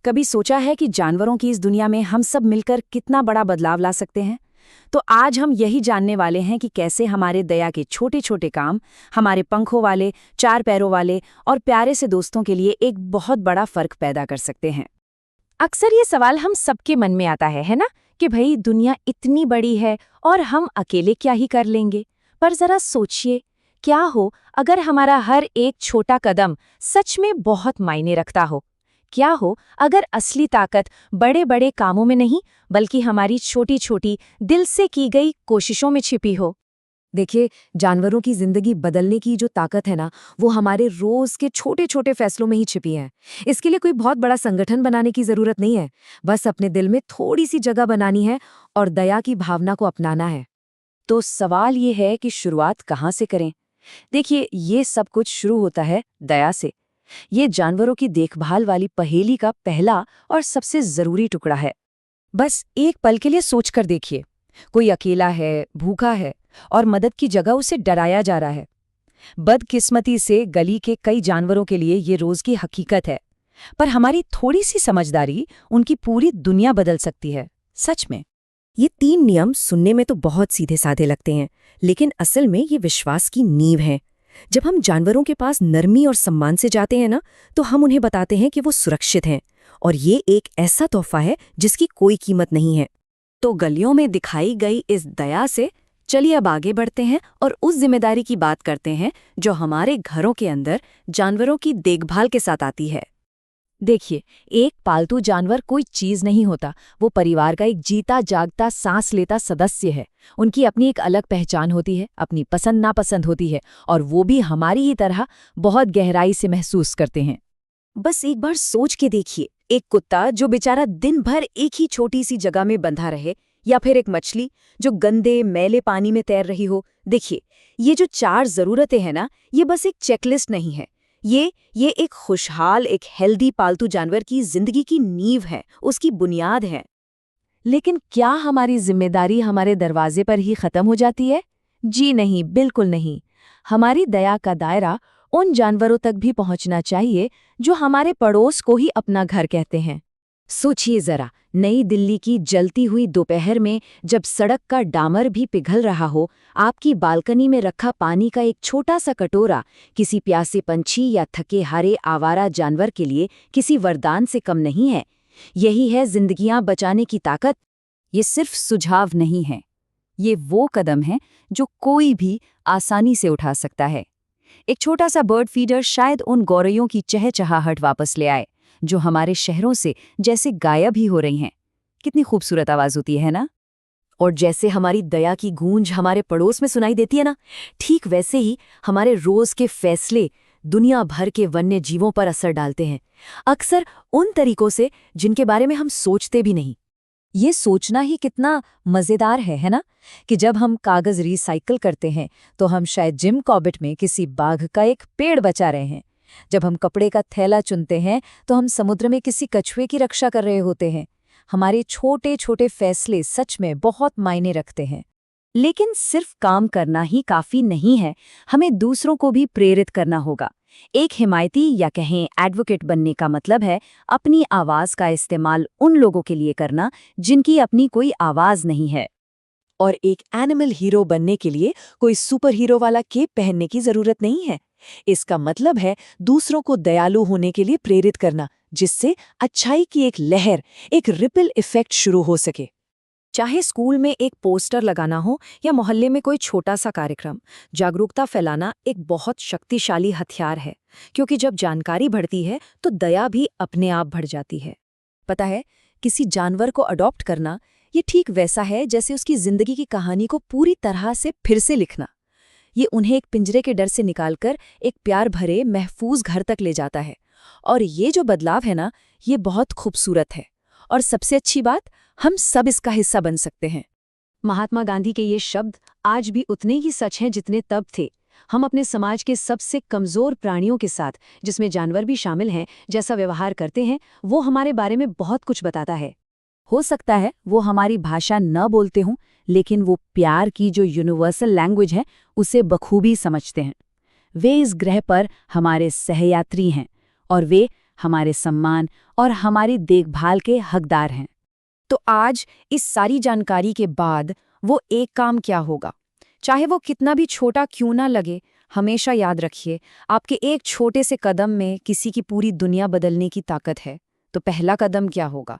कभी सोचा है कि जानवरों की इस दुनिया में हम सब मिलकर कितना बड़ा बदलाव ला सकते हैं? तो आज हम यही जानने वाले हैं कि कैसे हमारे दया के छोटे छोटे काम हमारे पंखों वाले, चार पैरों वाले और प्यारे से दोस्तों के लिए एक बहुत बड़ा फर्क पैदा कर सकते हैं। अक्सर ये सवाल हम सबके मन में आता है ना, कि भाई दुनिया इतनी बड़ी है और हम अकेले क्या ही कर लेंगे। पर जरा सोचिए, क्या हो अगर हमारा हर एक छोटा कदम सच में बहुत मायने रखता हो। क्या हो अगर असली ताकत बड़े बड़े कामों में नहीं, बल्कि हमारी छोटी छोटी दिल से की गई कोशिशों में छिपी हो। देखिए, जानवरों की जिंदगी बदलने की जो ताकत है ना, वो हमारे रोज के छोटे छोटे फैसलों में ही छिपी है। इसके लिए कोई बहुत बड़ा संगठन बनाने की जरूरत नहीं है। बस अपने दिल में थोड़ी सी जगह बनानी है और दया की भावना को अपनाना है। तो सवाल ये है कि शुरुआत कहाँ से करें? देखिए, ये सब कुछ शुरू होता है दया से। ये जानवरों की देखभाल वाली पहेली का पहला और सबसे जरूरी टुकड़ा है। बस एक पल के लिए सोच कर देखिए, कोई अकेला है, भूखा है और मदद की जगह उसे डराया जा रहा है। बदकिस्मती से गली के कई जानवरों के लिए ये रोज की हकीकत है, पर हमारी थोड़ी सी समझदारी उनकी पूरी दुनिया बदल सकती है। सच में। ये 3 नियम सुनने में तो बहुत सीधे साधे लगते हैं, लेकिन असल में ये विश्वास की नींव है। जब हम जानवरों के पास नरमी और सम्मान से जाते हैं ना, तो हम उन्हें बताते हैं कि वो सुरक्षित हैं और ये एक ऐसा तोहफा है जिसकी कोई कीमत नहीं है। तो गलियों में दिखाई गई इस दया से चलिए अब आगे बढ़ते हैं और उस जिम्मेदारी की बात करते हैं जो हमारे घरों के अंदर जानवरों की देखभाल के साथ आती है। देखिए, एक पालतू जानवर कोई चीज नहीं होता, वो परिवार का एक जीता जागता सांस लेता सदस्य है। उनकी अपनी एक अलग पहचान होती है, अपनी पसंद नापसंद होती है, और वो भी हमारी ही तरह बहुत गहराई से महसूस करते हैं। बस एक बार सोच के देखिए, एक कुत्ता जो बेचारा दिन भर एक ही छोटी सी जगह में बंधा रहे, या फिर एक मछली जो गंदे मैले पानी में तैर रही हो। देखिए, ये जो 4 जरूरतें हैं ना, ये बस एक चेकलिस्ट नहीं है। ये एक खुशहाल, एक हेल्दी पालतू जानवर की जिंदगी की नींव है, उसकी बुनियाद है। लेकिन क्या हमारी जिम्मेदारी हमारे दरवाजे पर ही खत्म हो जाती है? जी नहीं, बिल्कुल नहीं। हमारी दया का दायरा उन जानवरों तक भी पहुंचना चाहिए जो हमारे पड़ोस को ही अपना घर कहते हैं। सोचिए जरा, नई दिल्ली की जलती हुई दोपहर में जब सड़क का डामर भी पिघल रहा हो, आपकी बालकनी में रखा पानी का एक छोटा सा कटोरा किसी प्यासे पंछी या थके हारे आवारा जानवर के लिए किसी वरदान से कम नहीं है। यही है जिंदगियां बचाने की ताकत। ये सिर्फ सुझाव नहीं है, ये वो कदम है जो कोई भी आसानी से उठा सकता है। एक छोटा सा बर्ड फीडर शायद उन गौरैयों की चहचहाहट वापस ले आए जो हमारे शहरों से जैसे गायब ही हो रही हैं। कितनी खूबसूरत आवाज होती है ना? और जैसे हमारी दया की गूंज हमारे पड़ोस में सुनाई देती है ना, ठीक वैसे ही हमारे रोज के फैसले दुनिया भर के वन्य जीवों पर असर डालते हैं, अक्सर उन तरीकों से जिनके बारे में हम सोचते भी नहीं। ये सोचना ही कितना मजेदार है ना? कि जब हम कागज रिसाइकल करते हैं तो हम शायद जिम कॉर्बेट में किसी बाघ का एक पेड़ बचा रहे हैं। जब हम कपड़े का थैला चुनते हैं तो हम समुद्र में किसी कछुए की रक्षा कर रहे होते हैं। हमारे छोटे छोटे फैसले सच में बहुत मायने रखते हैं। लेकिन सिर्फ काम करना ही काफी नहीं है, हमें दूसरों को भी प्रेरित करना होगा। एक हिमायती या कहें एडवोकेट बनने का मतलब है अपनी आवाज का इस्तेमाल उन लोगों के लिए करना जिनकी अपनी कोई आवाज नहीं है। और एक एनिमल हीरो बनने के लिए कोई सुपर हीरो वाला केप पहनने की जरूरत नहीं है। इसका मतलब है दूसरों को दयालु होने के लिए प्रेरित करना, जिससे अच्छाई की एक लहर, एक रिपल इफेक्ट शुरू हो सके। चाहे स्कूल में एक पोस्टर लगाना हो या मोहल्ले में कोई छोटा सा कार्यक्रम, जागरूकता फैलाना एक बहुत शक्तिशाली हथियार है, क्योंकि जब जानकारी बढ़ती है तो दया भी अपने आप बढ़ जाती है। पता है, किसी जानवर को अडॉप्ट करना ये ठीक वैसा है जैसे उसकी जिंदगी की कहानी को पूरी तरह से फिर से लिखना। ये उन्हें एक पिंजरे के डर से निकालकर एक प्यार भरे महफूज घर तक ले जाता है। और ये जो बदलाव है ना, ये बहुत खूबसूरत है। और सबसे अच्छी बात, हम सब इसका हिस्सा बन सकते हैं। महात्मा गांधी के ये शब्द आज भी उतने ही सच हैं जितने तब थे। हम अपने समाज के सबसे कमजोर प्राणियों के साथ, जिसमें जानवर भी शामिल हैं, जैसा व्यवहार करते हैं, वो हमारे बारे में बहुत कुछ बताता है। हो सकता है वो हमारी भाषा न बोलते हों, लेकिन वो प्यार की जो यूनिवर्सल लैंग्वेज है उसे बखूबी समझते हैं। वे इस ग्रह पर हमारे सहयात्री हैं और वे हमारे सम्मान और हमारी देखभाल के हकदार हैं। तो आज इस सारी जानकारी के बाद वो एक काम क्या होगा, चाहे वो कितना भी छोटा क्यों ना लगे, हमेशा याद रखिए आपके एक छोटे से कदम में किसी की पूरी दुनिया बदलने की ताकत है। तो पहला कदम क्या होगा?